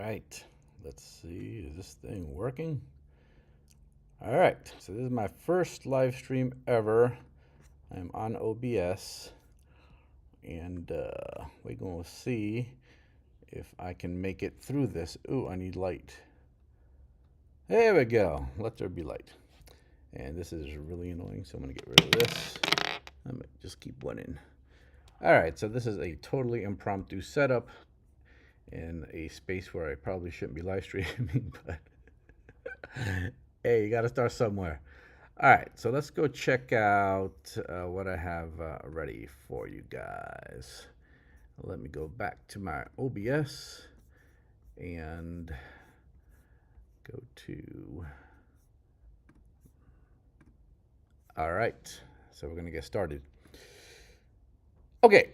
right, let's see, is this thing working? All right, so this is my first live stream ever. I'm on OBS, and we're going to see if I can make it through this. Ooh, I need light. There we go. Let there be light. And this is really annoying, so I'm going to get rid of this. I might just keep one in. All right, so this is a totally impromptu setup in a space where I probably shouldn't be live streaming, but hey, you got to start somewhere. All right, so let's go check out what I have ready for you guys. Let me go back to my OBS and go to... All right, so we're going to get started. Okay,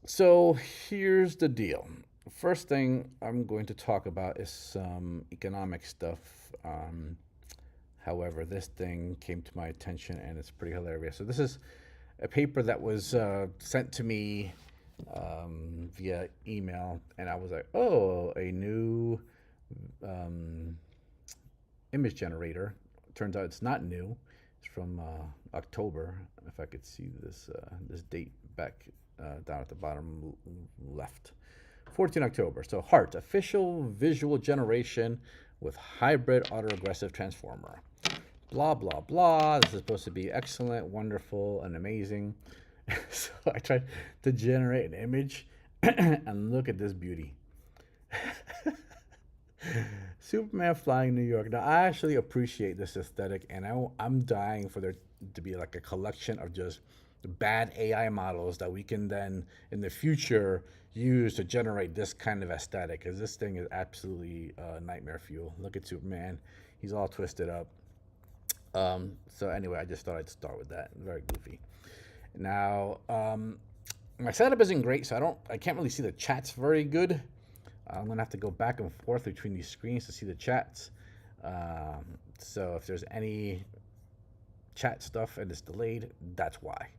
so here's the deal. First thing I'm going to talk about is some economic stuff. However, this thing came to my attention and it's pretty hilarious. So this is a paper that was sent to me via email, and I was like, oh, a new image generator. Turns out it's not new. It's from October. If I could see this this date back down at the bottom left. 14 October. So HART, official visual generation with hybrid autoregressive transformer. Blah, blah, blah. This is supposed to be excellent, wonderful, and amazing. So I tried to generate an image, and look at this beauty. Superman flying New York. Now, I actually appreciate this aesthetic, and I'm dying for there to be like a collection of just bad AI models that we can then, in the future, use to generate this kind of aesthetic, because this thing is absolutely nightmare fuel. Look at Superman. He's all twisted up. So anyway, I just thought I'd start with that. Very goofy. Now, my setup isn't great, so I can't really see the chats very good. I'm gonna have to go back and forth between these screens to see the chats. So if there's any chat stuff and it's delayed, that's why.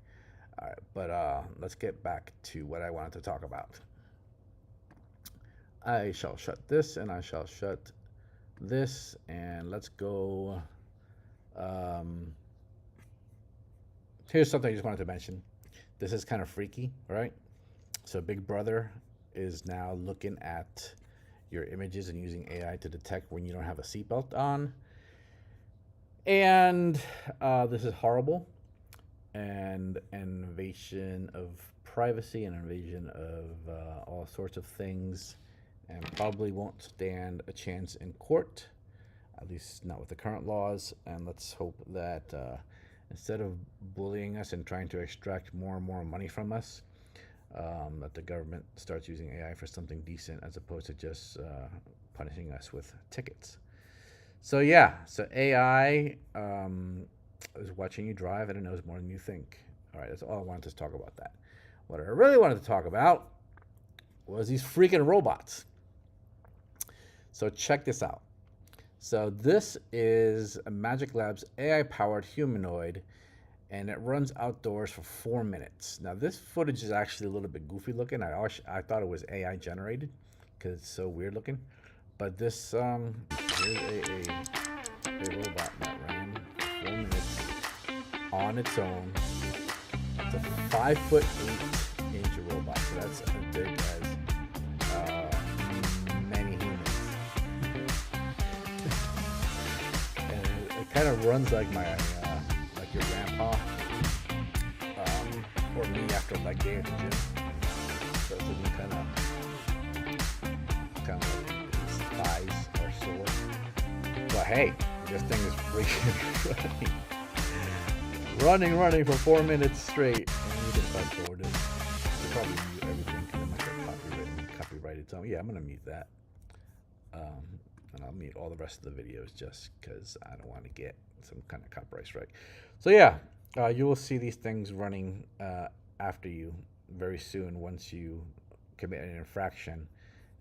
All right, but let's get back to what I wanted to talk about. I shall shut this, and I shall shut this, and let's go. Here's something I just wanted to mention. This is kind of freaky, right? So Big Brother is now looking at your images and using AI to detect when you don't have a seatbelt on. And this is horrible. And an invasion of privacy, and invasion of all sorts of things, and probably won't stand a chance in court, at least not with the current laws. And let's hope that instead of bullying us and trying to extract more and more money from us, that the government starts using AI for something decent, as opposed to just punishing us with tickets. So yeah, so AI is watching you drive, and it knows more than you think. All right, that's all I wanted to talk about that. What I really wanted to talk about was these freaking robots. So check this out. So this is a Magic Labs AI-powered humanoid, and it runs outdoors for 4 minutes. Now this footage is actually a little bit goofy looking. I thought it was AI generated because it's so weird looking. But this is a robot that ran 4 minutes on its own. It's a 5'8" robot. So that's as big as many humans. And it kind of runs like my like your grandpa, or me after leg day at the gym. So it's looking kind of like his thighs are sore. But hey, this thing is freaking running for 4 minutes straight, and you can fast forward it. You probably mute everything because it might get copyrighted. So yeah, I'm gonna mute that, and I'll mute all the rest of the videos just because I don't want to get some kind of copyright strike. So yeah, you will see these things running after you very soon once you commit an infraction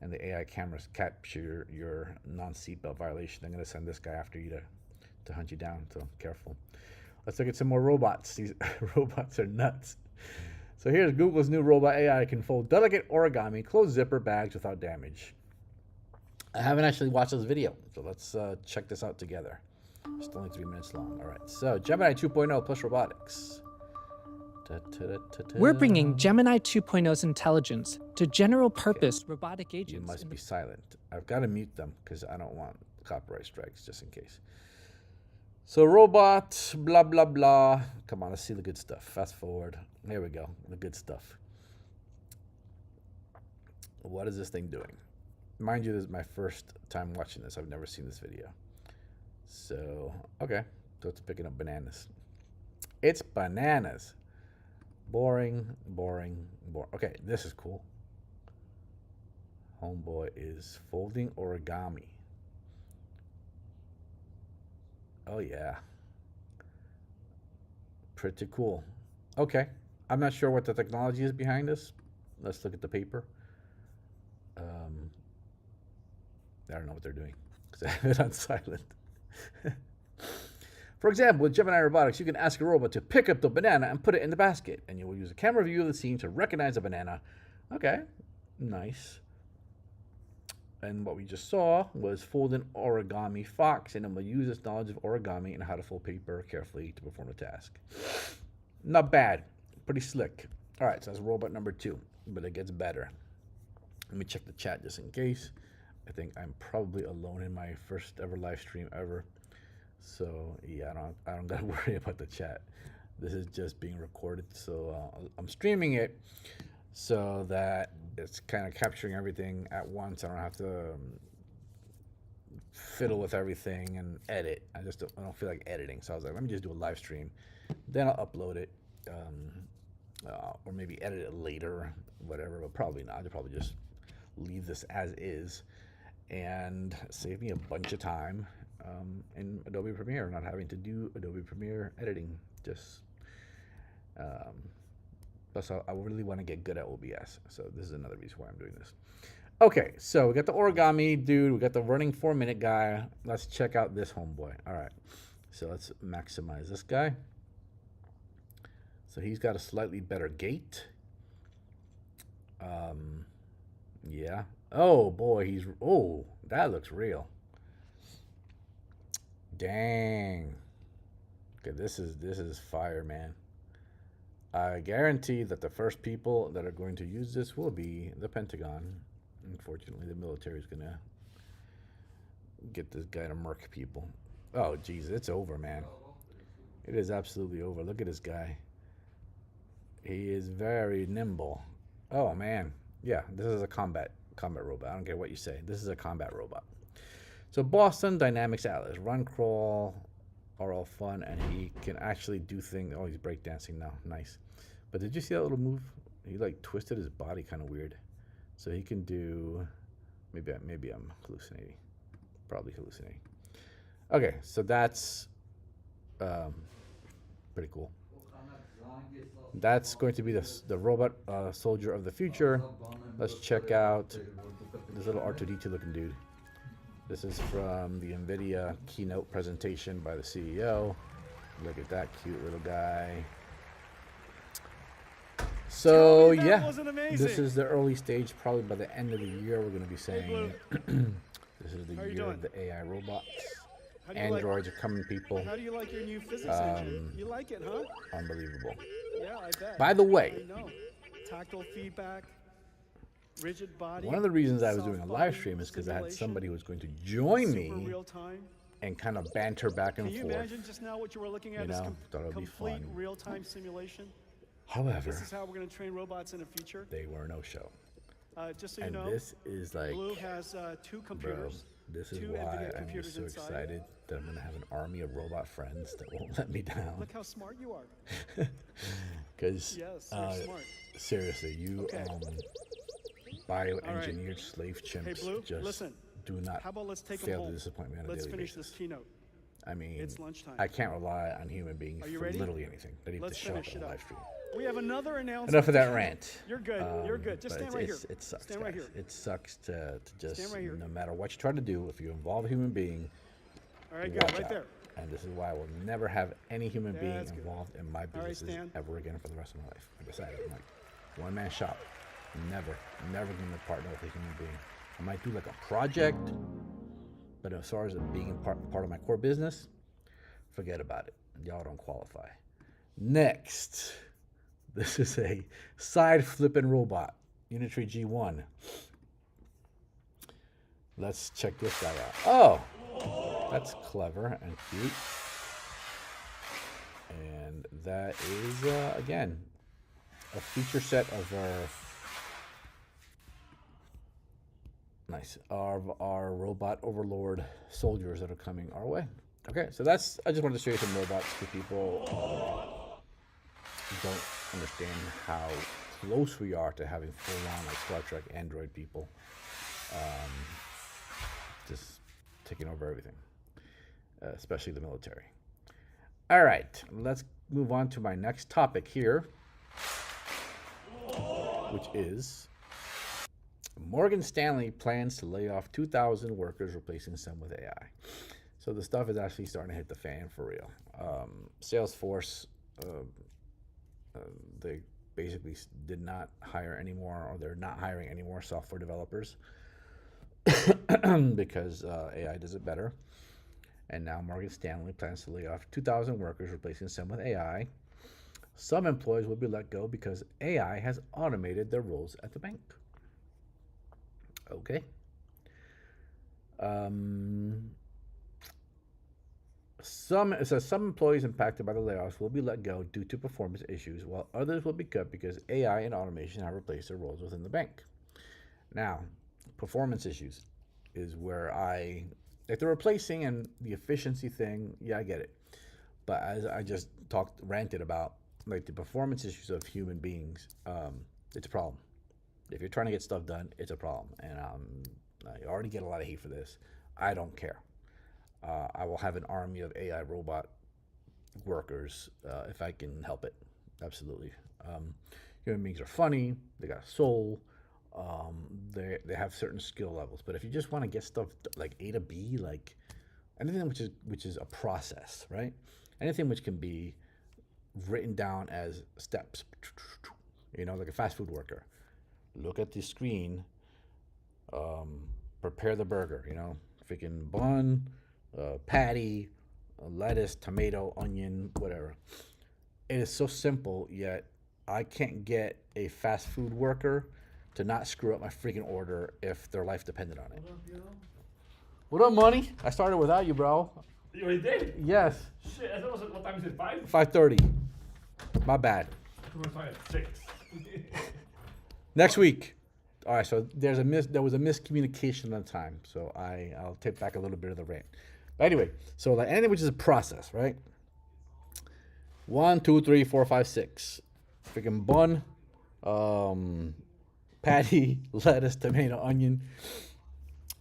and the AI cameras capture your non-seatbelt violation. I'm going to send this guy after you to hunt you down, so careful. Let's look at some more robots. These robots are nuts. So here's Google's new robot AI can fold delicate origami, close zipper bags without damage. I haven't actually watched this video, so let's check this out together. It's only 3 minutes long. All right, so Gemini 2.0 plus robotics. We're bringing Gemini 2.0's intelligence to general-purpose robotic You agents. must be silent. I've got to mute them because I don't want copyright strikes, just in case. So robot, blah, blah, blah. Come on, let's see the good stuff. Fast forward. Here we go, the good stuff. What is this thing doing? Mind you, this is my first time watching this. I've never seen this video. So, okay. So it's picking up bananas. It's bananas. Boring, boring, boring. Okay, this is cool. Homeboy is folding origami. Oh, yeah. Pretty cool. Okay. I'm not sure what the technology is behind this. Let's look at the paper. I don't know what they're doing because I have it on silent. For example, with Gemini Robotics, you can ask a robot to pick up the banana and put it in the basket, and you will use a camera view of the scene to recognize a banana. Okay, nice. And what we just saw was fold an origami fox, and it will use its knowledge of origami and how to fold paper carefully to perform a task. Not bad. Pretty slick. All right, so that's robot number 2, but it gets better. Let me check the chat just in case. I think I'm probably alone in my first ever live stream ever. So yeah, I don't gotta worry about the chat. This is just being recorded, so I'm streaming it so that it's kind of capturing everything at once. I don't have to fiddle with everything and edit. I don't feel like editing, so I was like, let me just do a live stream, then I'll upload it, or maybe edit it later, whatever. But probably not. I'll probably just leave this as is and save me a bunch of time in Adobe Premiere, not having to do Adobe Premiere editing. Just plus I really want to get good at OBS, so this is another reason why I'm doing this. Okay, so we got the origami dude, we got the running 4-minute guy. Let's check out this homeboy. All right, so let's maximize this guy. So he's got a slightly better gait. Yeah. Oh boy, oh, that looks real. Dang. Okay, this is fire, man. I guarantee that the first people that are going to use this will be the Pentagon. Unfortunately, the military is gonna get this guy to murk people. Oh, geez, it's over, man. It is absolutely over. Look at this guy. He is very nimble. Oh man, yeah, this is a combat robot. I don't care what you say. This is a combat robot. So Boston Dynamics Atlas, run, crawl are all fun, and he can actually do things. Oh, he's breakdancing now. Nice. But did you see that little move? He like twisted his body kind of weird. So he can do. Maybe I'm hallucinating. Probably hallucinating. Okay, so that's pretty cool. That's going to be the robot soldier of the future. Let's check out this little R2D2 looking dude. This is from the NVIDIA keynote presentation by the CEO. Look at that cute little guy. So yeah, this is the early stage. Probably by the end of the year, we're going to be saying this is the year of the AI robots. Androids are coming, people. How do you like your new physics engine? You like it, huh? Unbelievable. Yeah, I bet. By the way, I know. Tactile feedback, rigid body. One of the reasons I was doing a live stream is because I had somebody who was going to join me and kind of banter back and forth. Can you imagine just now what you were looking at? You know, thought it would be fun. Complete real-time simulation. However, this is how we're going to train robots in the future. They were no show. Just so you and know, this is like, Blue has 2 computers. Bro, this is why I'm so excited that I'm going to have an army of robot friends that won't let me down. Look how smart you are. Because, yes, you're smart. Seriously, you bioengineered slave chimps, hey, Blue, just listen. Do not fail to disappoint me on a daily basis. Let's finish this keynote. I mean, it's lunchtime. I can't rely on human beings for ready? literally anything. They need to show up on a live stream. We have another announcement. Enough of that rant. You're good. You're good. Just stand right here. It sucks, stand right here. It sucks to just, right here. no matter what you try to do, if you involve a human being, all right, good, right there. And this is why I will never have any human being involved in my businesses ever again for the rest of my life. I decided, I'm like, one-man shop. Never going to partner with a human being. I might do like a project, but as far as it being part of my core business, forget about it. Y'all don't qualify. Next, this is a side flipping robot, Unitree G1. Let's check this guy out. Oh, that's clever and cute. And that is, again, a feature set of our robot overlord soldiers that are coming our way. Okay, so that's, I just wanted to show you some robots for people who don't understand how close we are to having full-on like Star Trek android people. Just taking over everything, especially the military. All right, let's move on to my next topic here, which is Morgan Stanley plans to lay off 2,000 workers, replacing some with AI. So the stuff is actually starting to hit the fan for real. Salesforce, they basically did not hire anymore, or they're not hiring any more software developers because AI does it better. And now Morgan Stanley plans to lay off 2,000 workers, replacing some with AI. Some employees will be let go because AI has automated their roles at the bank. Okay. It says some employees impacted by the layoffs will be let go due to performance issues, while others will be cut because AI and automation have replaced their roles within the bank. Now, performance issues is where like the replacing and the efficiency thing, yeah, I get it. But as I just ranted about, like the performance issues of human beings, it's a problem. If you're trying to get stuff done, it's a problem. And I already get a lot of hate for this. I don't care. I will have an army of AI robot workers if I can help it. Absolutely. Human beings are funny. They got a soul. They have certain skill levels. But if you just want to get stuff like A to B, like anything which is a process, right? Anything which can be written down as steps, like a fast food worker. Look at the screen. Prepare the burger. Freaking bun, patty, lettuce, tomato, onion, whatever. It is so simple, yet I can't get a fast food worker to not screw up my freaking order if their life depended on it. What up, yo? What up, money? I started without you, bro. You already did? Yes. Shit, I thought it was, what time is it? 5? 5:30. My bad. We're going to start at 6. Next week. All right, so there was a miscommunication on time, so I'll take back a little bit of the rant. But anyway, so like anything which is a process, right? 1, 2, 3, 4, 5, 6. Freaking bun, patty, lettuce, tomato, onion.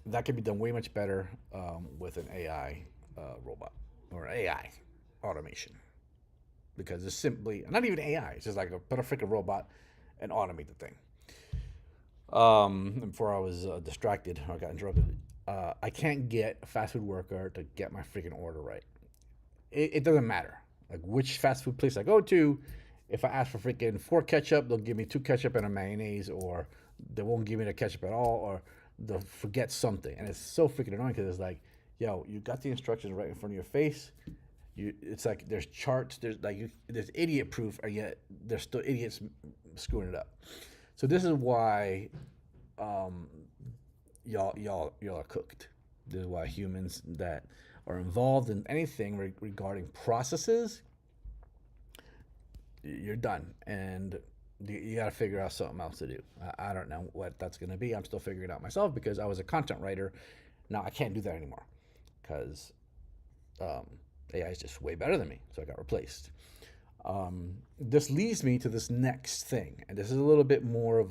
That could be done way much better with an AI robot or AI automation, because it's simply not even AI. It's just like put a freaking robot and automate the thing. Before I was distracted or got interrupted, I can't get a fast food worker to get my freaking order right. It doesn't matter like which fast food place I go to. If I ask for freaking 4 ketchup, they'll give me 2 ketchup and a mayonnaise, or they won't give me the ketchup at all, or they'll forget something. And it's so freaking annoying because it's like, yo, you got the instructions right in front of your face. It's like there's charts, there's idiot proof, and yet there's still idiots screwing it up. So this is why y'all are cooked. This is why humans that are involved in anything regarding processes, you're done, and you got to figure out something else to do. I don't know what that's going to be. I'm still figuring it out myself because I was a content writer. Now I can't do that anymore because AI is just way better than me, so I got replaced. This leads me to this next thing, and this is a little bit more of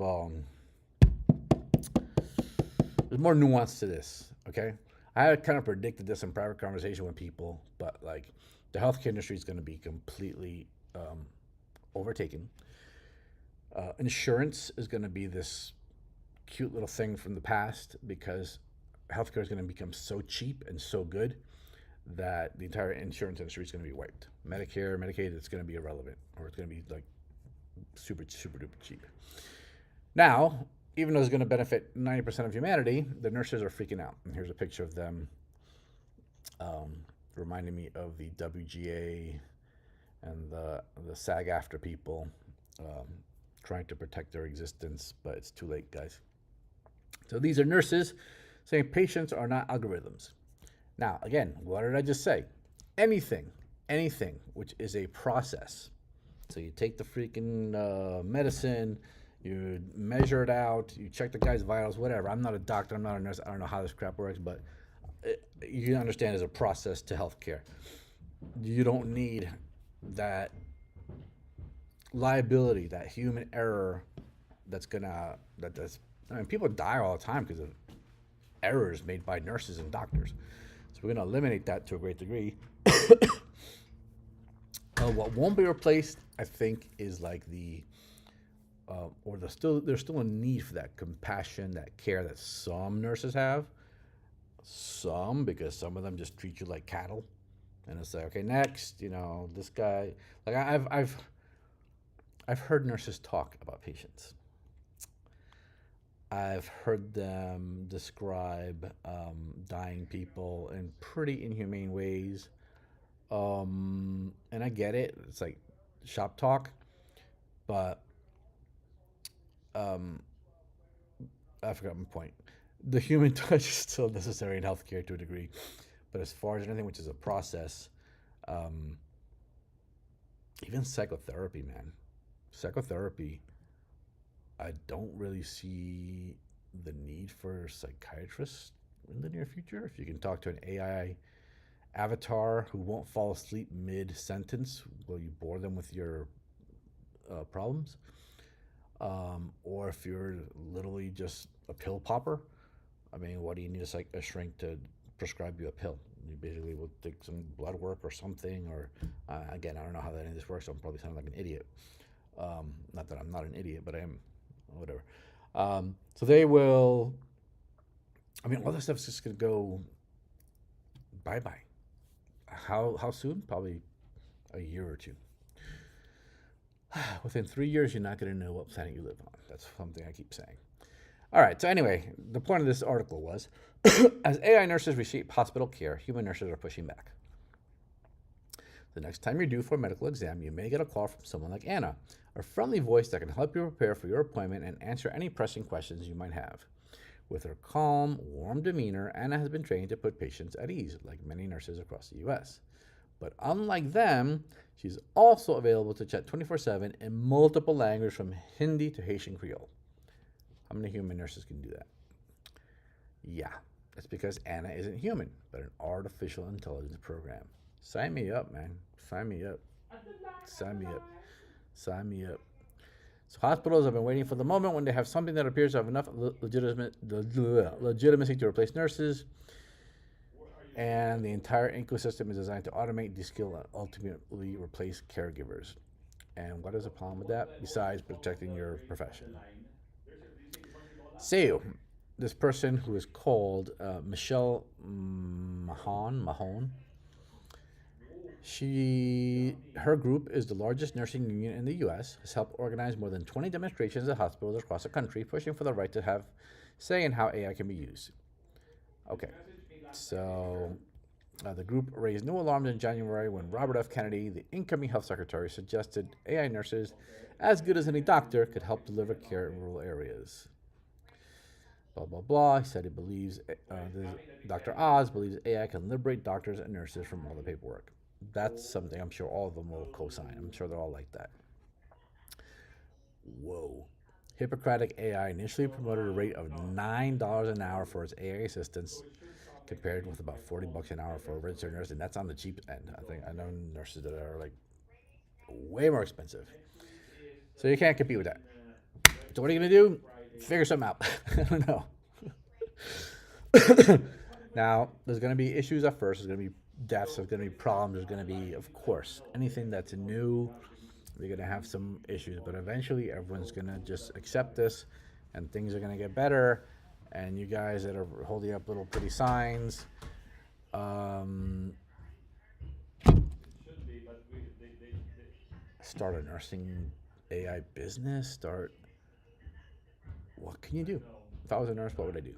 there's more nuance to this, okay? I had kind of predicted this in private conversation with people, but like the healthcare industry is going to be completely overtaken. Insurance is going to be this cute little thing from the past because healthcare is going to become so cheap and so good that the entire insurance industry is going to be wiped. Medicare, Medicaid, it's going to be irrelevant, or it's going to be like super, super duper cheap. Now, even though it's going to benefit 90% of humanity, the nurses are freaking out. And here's a picture of them, reminding me of the WGA and the SAG-AFTRA people, trying to protect their existence, but it's too late, guys. So these are nurses saying patients are not algorithms. Now, again, what did I just say? Anything which is a process. So you take the freaking medicine, you measure it out, you check the guy's vitals, whatever. I'm not a doctor, I'm not a nurse, I don't know how this crap works, but you understand there's a process to healthcare. You don't need that liability, that human error that's I mean, people die all the time because of errors made by nurses and doctors. So we're going to eliminate that to a great degree. What won't be replaced, I think, is like there's still a need for that compassion, that care that some nurses have. Some, because some of them just treat you like cattle, and it's like, okay, next, this guy. Like I've heard nurses talk about patients. I've heard them describe dying people in pretty inhumane ways. And I get it. It's like shop talk. But I forgot my point. The human touch is still necessary in healthcare to a degree. But as far as anything which is a process, even psychotherapy, man. Psychotherapy, I don't really see the need for psychiatrists in the near future. If you can talk to an AI avatar who won't fall asleep mid-sentence while you bore them with your problems, or if you're literally just a pill popper, I mean, what do you need a shrink to prescribe you a pill? You basically will take some blood work or something, or again, I don't know how any of this works, so I'm probably sounding like an idiot. Not that I'm not an idiot, but I am, whatever. So they will, I mean, all this stuff's just going to go bye-bye. How soon? Probably a year or two. Within 3 years, you're not going to know what planet you live on. That's something I keep saying. All right, so anyway, the point of this article was, as AI nurses reshape hospital care, human nurses are pushing back. The next time you're due for a medical exam, you may get a call from someone like Anna, a friendly voice that can help you prepare for your appointment and answer any pressing questions you might have. With her calm, warm demeanor, Anna has been trained to put patients at ease, like many nurses across the U.S. But unlike them, she's also available to chat 24/7 in multiple languages from Hindi to Haitian Creole. How many human nurses can do that? Yeah, it's because Anna isn't human, but an artificial intelligence program. Sign me up, man. Sign me up. Sign me up. Sign me up. So hospitals have been waiting for the moment when they have something that appears to have enough legitimacy to replace nurses. And the entire ecosystem is designed to automate, de-skill, and ultimately replace caregivers. And what is the problem with that, besides protecting your profession? So, this person who is called Michelle Mahon, her group is the largest nursing union in the U.S., has helped organize more than 20 demonstrations at hospitals across the country, pushing for the right to have say in how AI can be used. Okay, so the group raised new alarms in January when Robert F. Kennedy, the incoming health secretary, suggested AI nurses, as good as any doctor, could help deliver care in rural areas. Blah, blah, blah. He said he believes, Dr. Oz believes AI can liberate doctors and nurses from all the paperwork. That's something I'm sure all of them will co-sign. I'm sure they're all like that. Whoa. Hippocratic AI initially promoted a rate of $9 an hour for its AI assistants, compared with about $40 an hour for a registered nurse, and that's on the cheap end. I know nurses that are like way more expensive. So you can't compete with that. So what are you gonna do? Figure something out. I don't know. Now, there's gonna be issues at first. There's gonna be deaths. There's gonna be problems. There's gonna be, of course, anything that's new. They're gonna have some issues, but eventually everyone's gonna just accept this, and things are gonna get better. And you guys that are holding up little pretty signs, start a nursing AI business. Start what can you do? If I was a nurse, what would I do?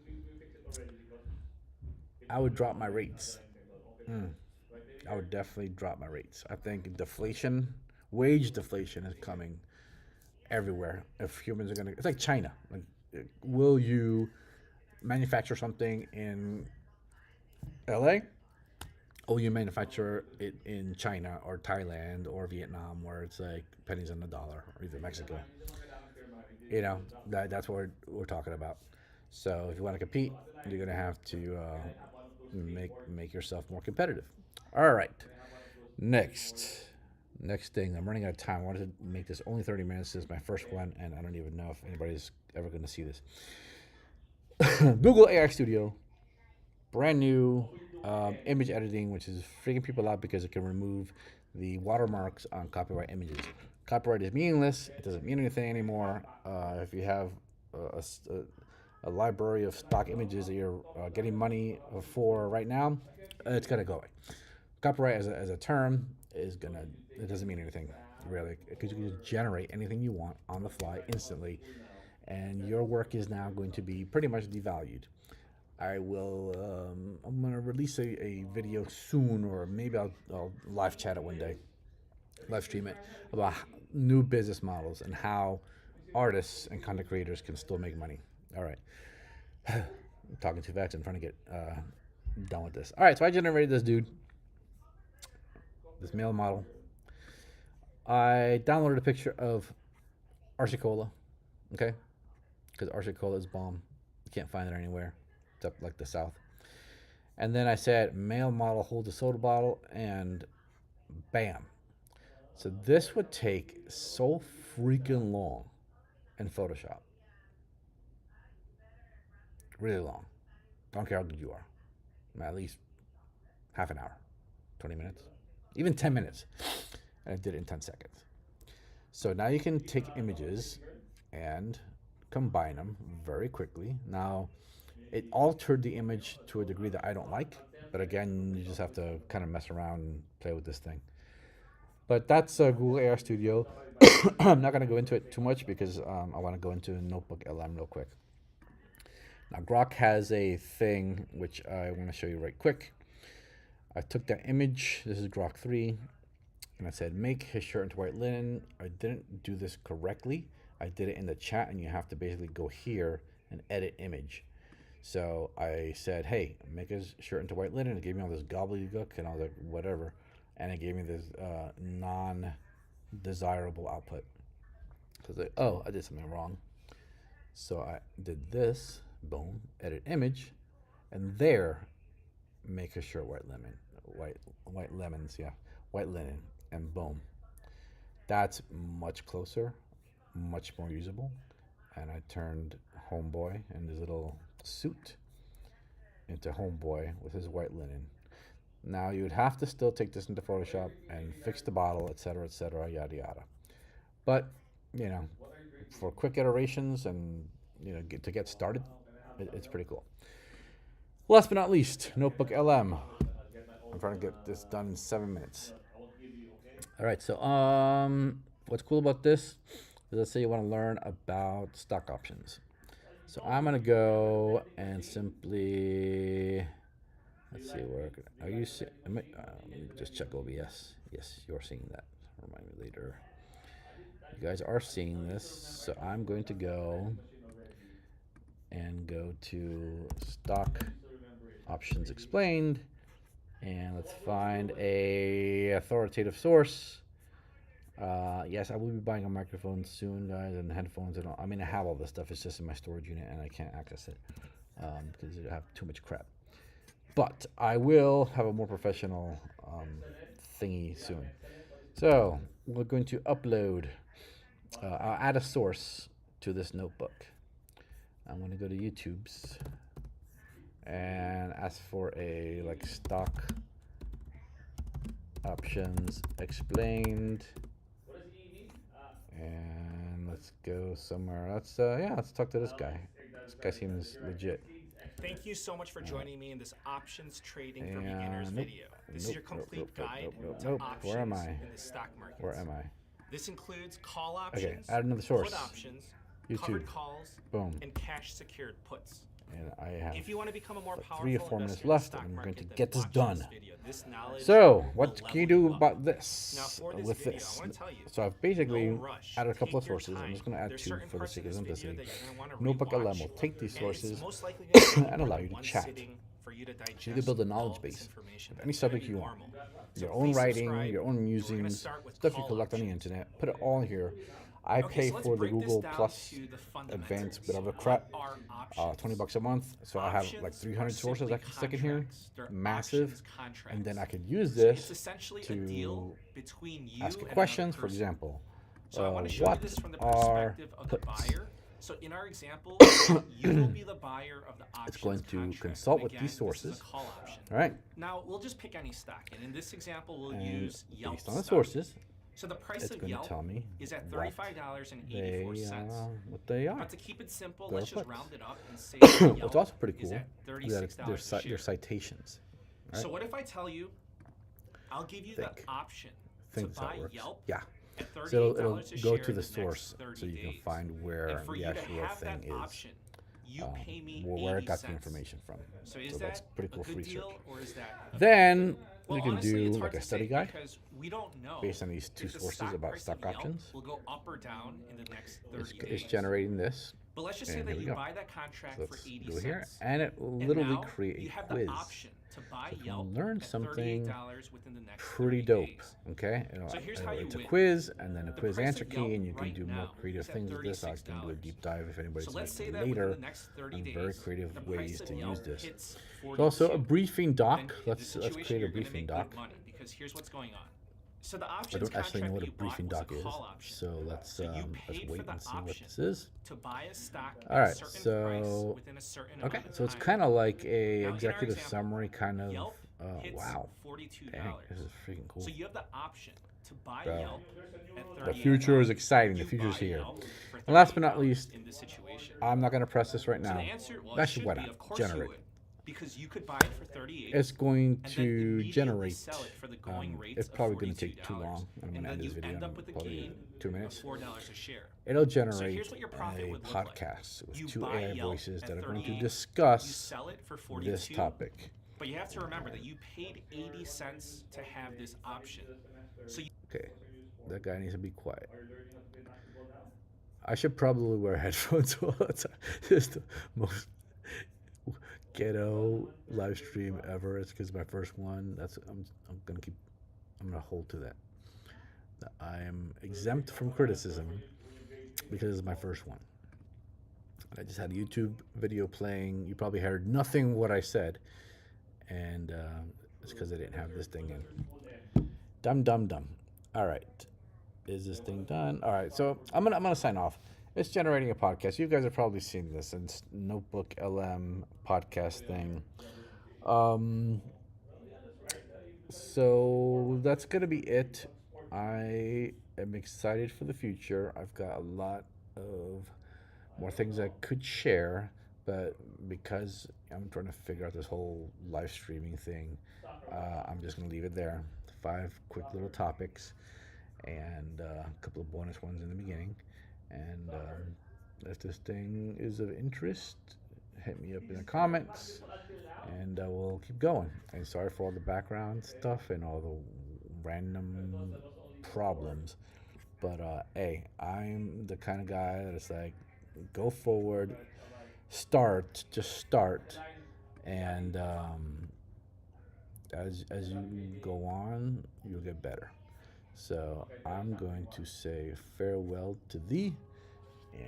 I would drop my rates. Mm, I would definitely drop my rates. I think deflation, wage deflation is coming everywhere. If humans are gonna, it's like China. Like, will you manufacture something in LA? Or will you manufacture it in China or Thailand or Vietnam, where it's like pennies on the dollar, or even Mexico? You know, that's what we're talking about. So if you want to compete, you're gonna have to make yourself more competitive. All right. Next. Next thing. I'm running out of time. I wanted to make this only 30 minutes. This is my first one, and I don't even know if anybody's ever going to see this. Google AI Studio, brand new image editing, which is freaking people out because it can remove the watermarks on copyright images. Copyright is meaningless. It doesn't mean anything anymore. If you have a library of stock images that you're getting money for right now, it's going to go away. Copyright as a term is gonna, it doesn't mean anything really, because you can just generate anything you want on the fly instantly, and your work is now going to be pretty much devalued. I'm gonna release a video soon, or maybe I'll live chat it one day, live stream it, about new business models and how artists and content creators can still make money. All right. I'm talking too fast. I'm trying to get done with this. All right, so I generated this dude, this male model. I downloaded a picture of Arsicola, okay? Because Arsicola is bomb. You can't find it anywhere except like the South. And then I said, male model holds a soda bottle, and bam. So this would take so freaking long in Photoshop. Really long. I don't care how good you are. At least half an hour, 20 minutes, even 10 minutes. And I did it in 10 seconds. So now you can take images and combine them very quickly. Now, it altered the image to a degree that I don't like, but again, you just have to kind of mess around and play with this thing. But that's Google AI Studio. I'm not going to go into it too much because I want to go into Notebook LM real quick. Now, Grok has a thing which I want to show you right quick. I took that image, this is Grok 3, and I said, make his shirt into white linen. I didn't do this correctly. I did it in the chat, and you have to basically go here and edit image. So I said, hey, make his shirt into white linen. It gave me all this gobbledygook, and I was like, whatever. And it gave me this non-desirable output. So I was like, oh, I did something wrong. So I did this. Boom, edit image, and there, make a shirt white linen, white linen, and boom. That's much closer, much more usable. And I turned Homeboy and his little suit into Homeboy with his white linen. Now you would have to still take this into Photoshop and fix the bottle, etc., yada yada. But you know, for quick iterations and to get started, it's pretty cool. Last but not least, Notebook LM. I'm trying to get this done in 7 minutes. All right, so what's cool about this is, let's say you want to learn about stock options. So I'm gonna go and simply, let's see, where are you seeing? Let me just check OBS. Yes, you're seeing that. Remind me later. You guys are seeing this, so I'm going to go to stock options explained, and let's find a authoritative source. Yes, I will be buying a microphone soon, guys, and headphones and all. I mean, I have all this stuff. It's just in my storage unit, and I can't access it because I have too much crap. But I will have a more professional thingy soon. So we're going to upload. I'll add a source to this notebook. I'm going to go to YouTube's and ask for a stock options explained. And let's go somewhere. Let's talk to this guy. This guy seems legit. Thank you so much for joining me in this options trading for beginners video. This is your complete guide to options in the stock market. Where am I? This includes call options, add another source. put options, covered YouTube. calls, Boom. and cash secured puts. And I have If you want to become a more like powerful 3 or 4 minutes investor in the left, stock and I'm going market, to then get this watch done. video. This knowledge So, will what can you level do up. about this? Now, for this with video, this? I want to tell you, So I've basically no rush. added a couple of Take your sources. I'm time. just going to add There's 2 certain for the parts sake of this video simplicity. that you're gonna wanna Notebook rewatch, LM will take these and it's sources most likely gonna take and more allow than you to one chat. sitting for you to So you can digest build a all knowledge of this base information. of any That's gonna subject be you want. normal. Your So own please writing, subscribe. your own We're gonna musings, start with stuff you call collect on the options. internet. Put it all here. I Okay, pay so let's for the break this Google down Plus to the fundamentals. advanced bit of a What crap. are options? $20 a month. So I have like Options 300 are sources simply I can stick in here. contracts. They're Massive. options contracts. And then I could use So it's this essentially a to deal between you ask and you another questions. For person. example, So I want to show you what this from the are perspective of the puts? buyer. So in our example, you will be the buyer of the options It's going to contract. consult And with again, these this sources. is a call option. All right. Now we'll just pick any stock, and in this example, we'll And use Yelp based on the stock. sources, So the price it's of going to Yelp tell me is at what $35.84. what they are. But to keep it simple, They're let's just puts. round it up and say that What's Yelp also pretty is cool at is that $36 a share. their citations. Right? So what if I tell you, I'll give you Think. the option to Think that's how buy it works. Yelp Yeah. at So $38 it'll a go share to in the next source 30 so you can days. find where And for the you to actual have thing that is. option, you pay me Where it 80 got the cents. information from. So is So that's that pretty cool a good research. deal, or is that a bad Then deal? Well, you can honestly, do it's hard like a to study say guide because we don't know based on these 2 if the sources stock about price stock of Yelp options. will go up or down in the next 30 It's days. generating this. But let's just say and that here we you go. buy that contract So for let's 80 do it here, cents. and it will And literally now create you a have quiz. the option to buy So if you Yelp learn at something $38 within the next pretty 30 dope. days. Okay, So here's how you it's a win. quiz and then a The quiz price answer of key, Yelp and you can right do more now creative is at things with this. I can do a $36. deep dive if anybody's So let's say making that later. within the next 30 on days, very creative the ways price of to Yelp use this. hits There's also a 42. briefing Then doc. in this Let's situation, create a you're gonna briefing make doc. good money because here's what's going on. So the I options don't actually know contract what a you bought briefing was a doc is, call option. so let's you let's paid wait for the and see what option this is. to buy a stock All at a right, certain price so within a certain okay, amount of so it's time. kind of like a Now, in our executive example, summary kind of. Yelp hits Wow, $42. dang, this is freaking cool. So you have the option to buy Bro. Yelp at The $38. future is exciting. The You future's buy here. Yelp for And last but not $38 least, in this situation. I'm not gonna press this right So now. the answer, well, it Actually, should why be, not? of course you Generate. would, because you could buy it for 38. It's going and then to immediately generate. sell it for the going rates It's of probably going to take too $42, long. I'm and going to then end this you video end in up with a probably gain 2 of minutes. $4 a share. It'll generate here's what your profit a would look like. podcast with You 2 buy AI Yelp voices at that are going to 38, You discuss sell it for 42. this topic. But you have to remember that you paid 80 cents to have this option. So you Okay, that guy needs to be quiet. I should probably wear headphones all the time. This is the most ghetto live stream ever. It's because my first one. I'm gonna hold to that. I am exempt from criticism because it's my first one. I just had a YouTube video playing. You probably heard nothing what I said, and it's because I didn't have this thing in. Dumb. All right, is this thing done? All right, so I'm gonna sign off. It's generating a podcast. You guys have probably seen this. It's Notebook LM podcast thing. So that's gonna be it. I am excited for the future. I've got a lot of more things I could share, but because I'm trying to figure out this whole live streaming thing, I'm just gonna leave it there. 5 quick little topics and a couple of bonus ones in the beginning. And if this thing is of interest, hit me up in the comments, and we'll keep going. And sorry for all the background stuff and all the random problems, but hey, I'm the kind of guy that is like, go forward, just start, and as you go on, you'll get better. So I'm going to say farewell to thee, and